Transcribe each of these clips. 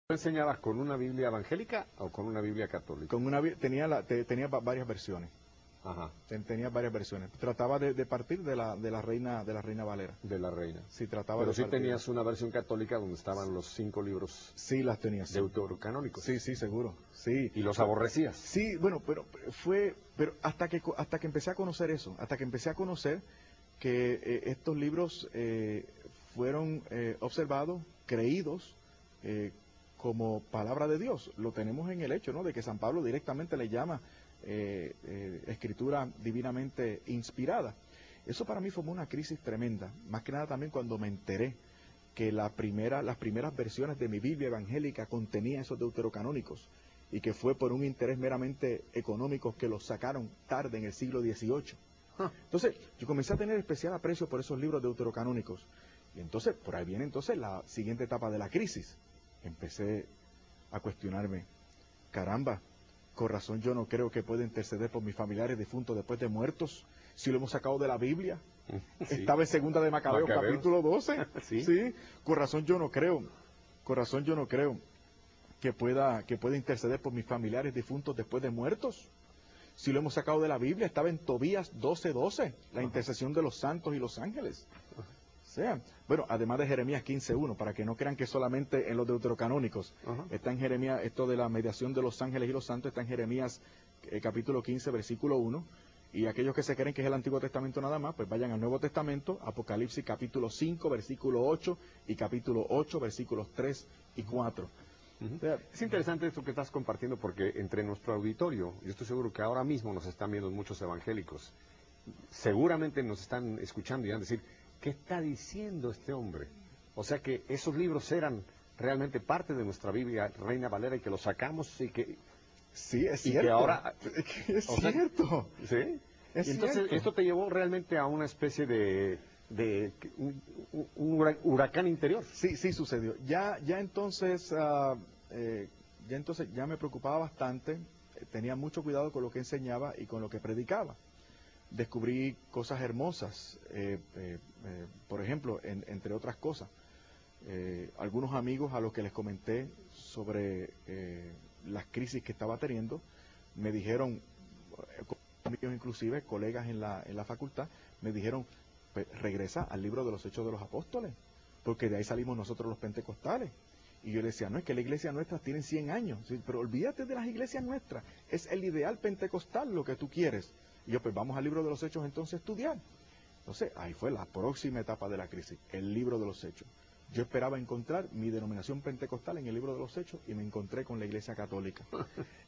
¿Enseñabas con una Biblia evangélica o con una Biblia católica? Tenía varias versiones. Ajá. Tenía varias versiones. Trataba de partir de la Reina Valera. De la Reina. Sí, trataba Pero de sí partir. tenías una versión católica donde estaban los 5 libros. Sí, las tenía. Sí. Deuterocanónicos. Sí, seguro. Sí. ¿Y los aborrecías? Sí, bueno, pero hasta que empecé a conocer eso, hasta que empecé a conocer que estos libros fueron observados, creídos como palabra de Dios. Lo tenemos en el hecho, ¿no?, de que San Pablo directamente le llama escritura divinamente inspirada. Eso para mí formó una crisis tremenda, más que nada también cuando me enteré que las primeras versiones de mi Biblia evangélica contenían esos deuterocanónicos y que fue por un interés meramente económico que los sacaron tarde en el siglo XVIII. Entonces, yo comencé a tener especial aprecio por esos libros deuterocanónicos. Y entonces, por ahí viene entonces la siguiente etapa de la crisis. Empecé a cuestionarme, caramba, con razón yo no creo que pueda interceder por mis familiares difuntos después de muertos, si lo hemos sacado de la Biblia. Sí. Estaba en Segunda de Macabeos, capítulo 12. ¿Sí? Con razón yo no creo que pueda interceder por mis familiares difuntos después de muertos. Si lo hemos sacado de la Biblia, estaba en Tobías 12:12, la intercesión de los santos y los ángeles. O sea, bueno, además de Jeremías 15:1, para que no crean que solamente en los deuterocanónicos. Está en Jeremías, esto de la mediación de los ángeles y los santos, está en Jeremías capítulo 15, versículo 1. Y aquellos que se creen que es el Antiguo Testamento nada más, pues vayan al Nuevo Testamento, Apocalipsis capítulo 5, versículo 8, y capítulo 8, versículos 3 y 4. O sea, es interesante esto que estás compartiendo, porque entre nuestro auditorio, yo estoy seguro que ahora mismo nos están viendo muchos evangélicos, seguramente nos están escuchando y van a decir, ¿qué está diciendo este hombre? O sea que esos libros eran realmente parte de nuestra Biblia Reina Valera y que los sacamos y que... Sí, es cierto. Y que ahora... Es cierto. ¿Sí? Es y entonces cierto. Esto te llevó realmente a una especie de un huracán interior. Sí, sucedió. Ya entonces ya me preocupaba bastante, tenía mucho cuidado con lo que enseñaba y con lo que predicaba. Descubrí cosas hermosas, por ejemplo, entre otras cosas, algunos amigos a los que les comenté sobre las crisis que estaba teniendo, me dijeron, amigos inclusive, colegas en la facultad, me dijeron, regresa al libro de los Hechos de los Apóstoles, porque de ahí salimos nosotros los pentecostales. Y yo le decía, no, es que la iglesia nuestra tiene 100 años, ¿sí? Pero olvídate de las iglesias nuestras, es el ideal pentecostal lo que tú quieres. Y yo, pues vamos al libro de los Hechos entonces a estudiar. Entonces, ahí fue la próxima etapa de la crisis, el libro de los Hechos. Yo esperaba encontrar mi denominación pentecostal en el libro de los Hechos y me encontré con la iglesia católica.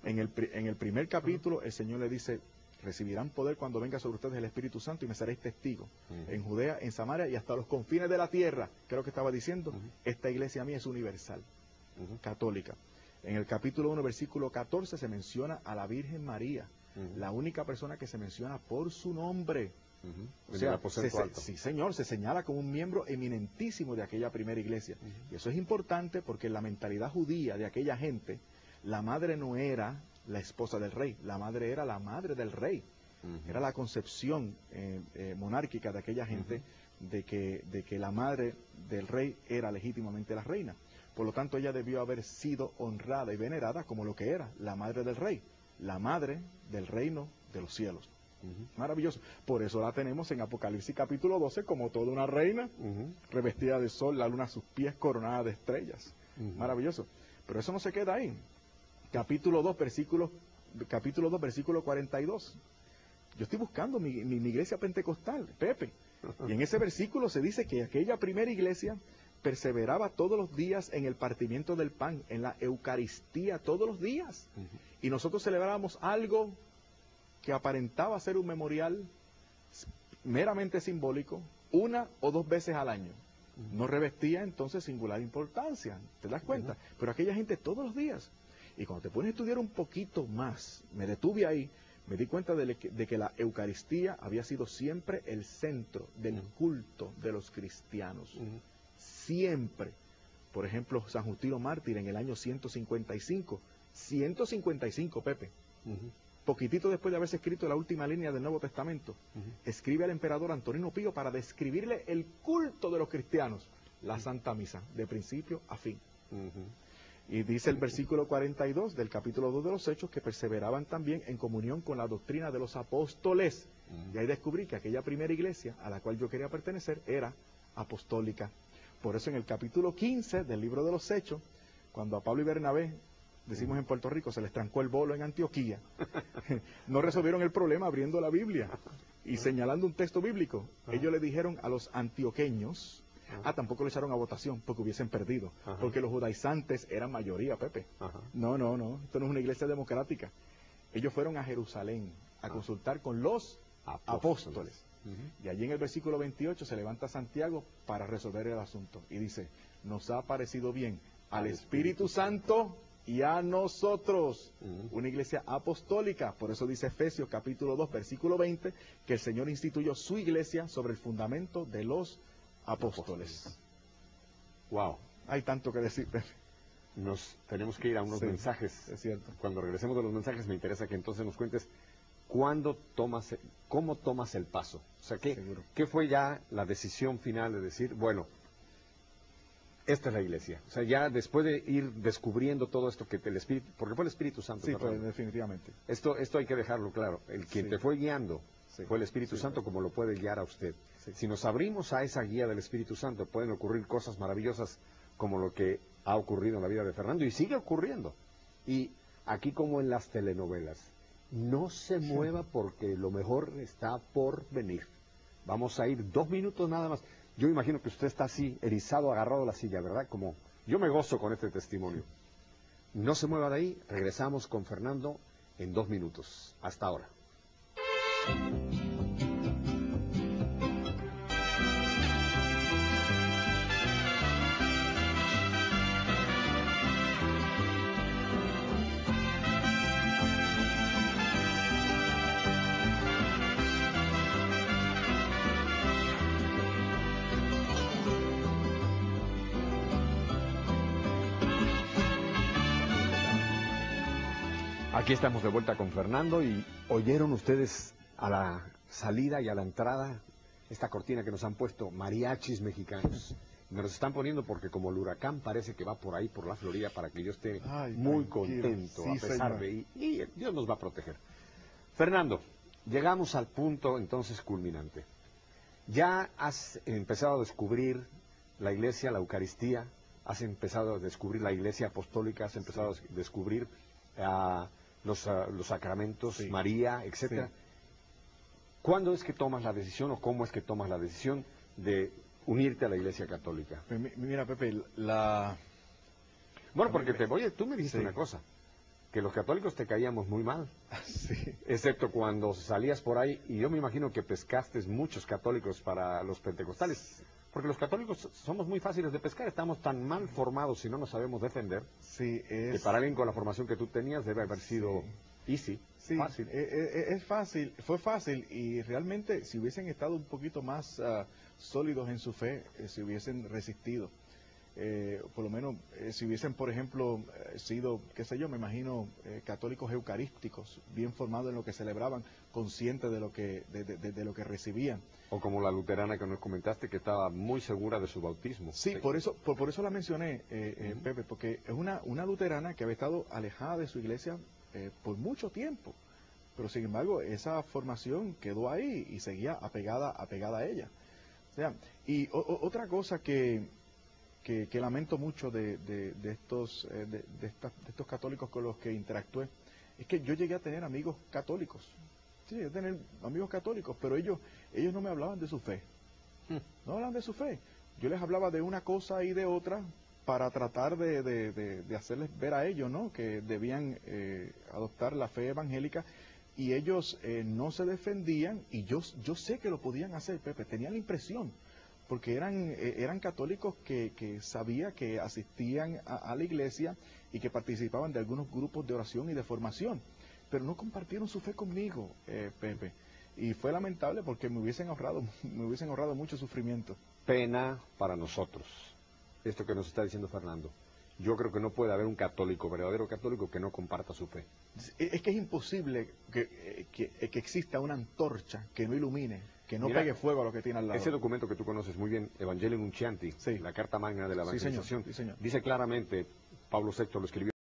En el primer capítulo, el Señor le dice, recibirán poder cuando venga sobre ustedes el Espíritu Santo y me seréis testigos en Judea, en Samaria y hasta los confines de la tierra. Creo que estaba diciendo, esta iglesia mía es universal, católica. En el capítulo 1, versículo 14, se menciona a la Virgen María, la única persona que se menciona por su nombre. O sea, sí, señor, se señala como un miembro eminentísimo de aquella primera iglesia. Y eso es importante porque en la mentalidad judía de aquella gente, la madre no era la esposa del rey, la madre era la madre del rey. Era la concepción monárquica de aquella gente de que la madre del rey era legítimamente la reina. Por lo tanto, ella debió haber sido honrada y venerada como lo que era, la madre del rey, la madre del reino de los cielos. Maravilloso. Por eso la tenemos en Apocalipsis capítulo 12 como toda una reina, revestida de sol, la luna a sus pies, coronada de estrellas. Maravilloso. Pero eso no se queda ahí. Capítulo 2, versículo 42. Yo estoy buscando mi iglesia pentecostal, Pepe. Y en ese versículo se dice que aquella primera iglesia perseveraba todos los días en el partimiento del pan, en la Eucaristía todos los días. Y nosotros celebrábamos algo que aparentaba ser un memorial meramente simbólico, 1 o 2 veces al año. No revestía entonces singular importancia, ¿te das cuenta? Pero aquella gente todos los días. Y cuando te pones a estudiar un poquito más, me detuve ahí, me di cuenta de que la Eucaristía había sido siempre el centro del culto de los cristianos. Siempre. Por ejemplo, San Justino Mártir en el año 155, Pepe, poquitito después de haberse escrito la última línea del Nuevo Testamento, escribe al emperador Antonino Pío para describirle el culto de los cristianos, la Santa Misa, de principio a fin. Y dice el versículo 42 del capítulo 2 de los Hechos que perseveraban también en comunión con la doctrina de los apóstoles. Y ahí descubrí que aquella primera iglesia a la cual yo quería pertenecer era apostólica. Por eso en el capítulo 15 del libro de los Hechos, cuando a Pablo y Bernabé, decimos en Puerto Rico, se les trancó el bolo en Antioquía, no resolvieron el problema abriendo la Biblia y señalando un texto bíblico. Ellos le dijeron a los antioqueños, tampoco le echaron a votación porque hubiesen perdido, porque los judaizantes eran mayoría, Pepe. No, esto no es una iglesia democrática. Ellos fueron a Jerusalén a consultar con los apóstoles. Y allí en el versículo 28 se levanta Santiago para resolver el asunto y dice, nos ha parecido bien al Espíritu Santo y a nosotros, una iglesia apostólica. Por eso dice Efesios capítulo 2 versículo 20 que el Señor instituyó su iglesia sobre el fundamento de los apóstoles. Wow. Hay tanto que decir. Nos tenemos que ir a unos mensajes. Es cierto. Cuando regresemos de los mensajes me interesa que entonces nos cuentes cómo tomas el paso. O sea, ¿qué fue ya la decisión final de decir, bueno, esta es la iglesia? O sea, ya después de ir descubriendo todo esto que el Espíritu, porque fue el Espíritu Santo. Sí, pues, definitivamente. Esto hay que dejarlo claro. Quien te fue guiando fue el Espíritu Santo, como lo puede guiar a usted. Si nos abrimos a esa guía del Espíritu Santo, pueden ocurrir cosas maravillosas como lo que ha ocurrido en la vida de Fernando y sigue ocurriendo. Y aquí como en las telenovelas, no se mueva porque lo mejor está por venir. Vamos a ir 2 minutos nada más. Yo imagino que usted está así, erizado, agarrado a la silla, ¿verdad? Como yo me gozo con este testimonio. No se mueva de ahí, regresamos con Fernando en 2 minutos. Hasta ahora. Aquí estamos de vuelta con Fernando y oyeron ustedes a la salida y a la entrada esta cortina que nos han puesto mariachis mexicanos. Nos los están poniendo porque como el huracán parece que va por ahí, por la Florida, para que yo esté muy contento, a pesar de... Y Dios nos va a proteger. Fernando, llegamos al punto entonces culminante. Ya has empezado a descubrir la iglesia, la Eucaristía, has empezado a descubrir la iglesia apostólica, has empezado a descubrir los sacramentos, María, etcétera. Sí. ¿Cuándo es que tomas la decisión o cómo es que tomas la decisión de unirte a la Iglesia Católica? Mira, Pepe, Bueno, porque tú me dijiste una cosa, que los católicos te caíamos muy mal, excepto cuando salías por ahí, y yo me imagino que pescaste muchos católicos para los pentecostales. Porque los católicos somos muy fáciles de pescar, estamos tan mal formados y no nos sabemos defender, que para alguien con la formación que tú tenías debe haber sido easy, fácil. Es fácil, fue fácil, y realmente si hubiesen estado un poquito más sólidos en su fe, si hubiesen resistido. Por lo menos si hubiesen, por ejemplo, sido, qué sé yo, me imagino, católicos eucarísticos, bien formados en lo que celebraban, conscientes de lo que recibían. O como la luterana que nos comentaste, que estaba muy segura de su bautismo. Sí, por eso la mencioné, Pepe, porque es una luterana que había estado alejada de su iglesia por mucho tiempo, pero sin embargo esa formación quedó ahí y seguía apegada a ella. O sea, y otra cosa que lamento mucho de estos católicos con los que interactué, es que yo llegué a tener amigos católicos. Sí, llegué a tener amigos católicos, pero ellos no me hablaban de su fe. No hablaban de su fe. Yo les hablaba de una cosa y de otra para tratar de hacerles ver a ellos, ¿no?, que debían adoptar la fe evangélica, y ellos no se defendían, y yo sé que lo podían hacer, Pepe, tenía la impresión, porque eran católicos que sabía que asistían a la iglesia y que participaban de algunos grupos de oración y de formación, pero no compartieron su fe conmigo, Pepe, y fue lamentable porque me hubiesen ahorrado mucho sufrimiento. Pena para nosotros, esto que nos está diciendo Fernando. Yo creo que no puede haber un católico, verdadero católico, que no comparta su fe. Es que es imposible que exista una antorcha que no ilumine, que no pegue fuego a lo que tiene al lado. Ese documento que tú conoces muy bien, Evangelii Nuntiandi, la Carta Magna de la Evangelización, dice claramente, Pablo VI lo escribió.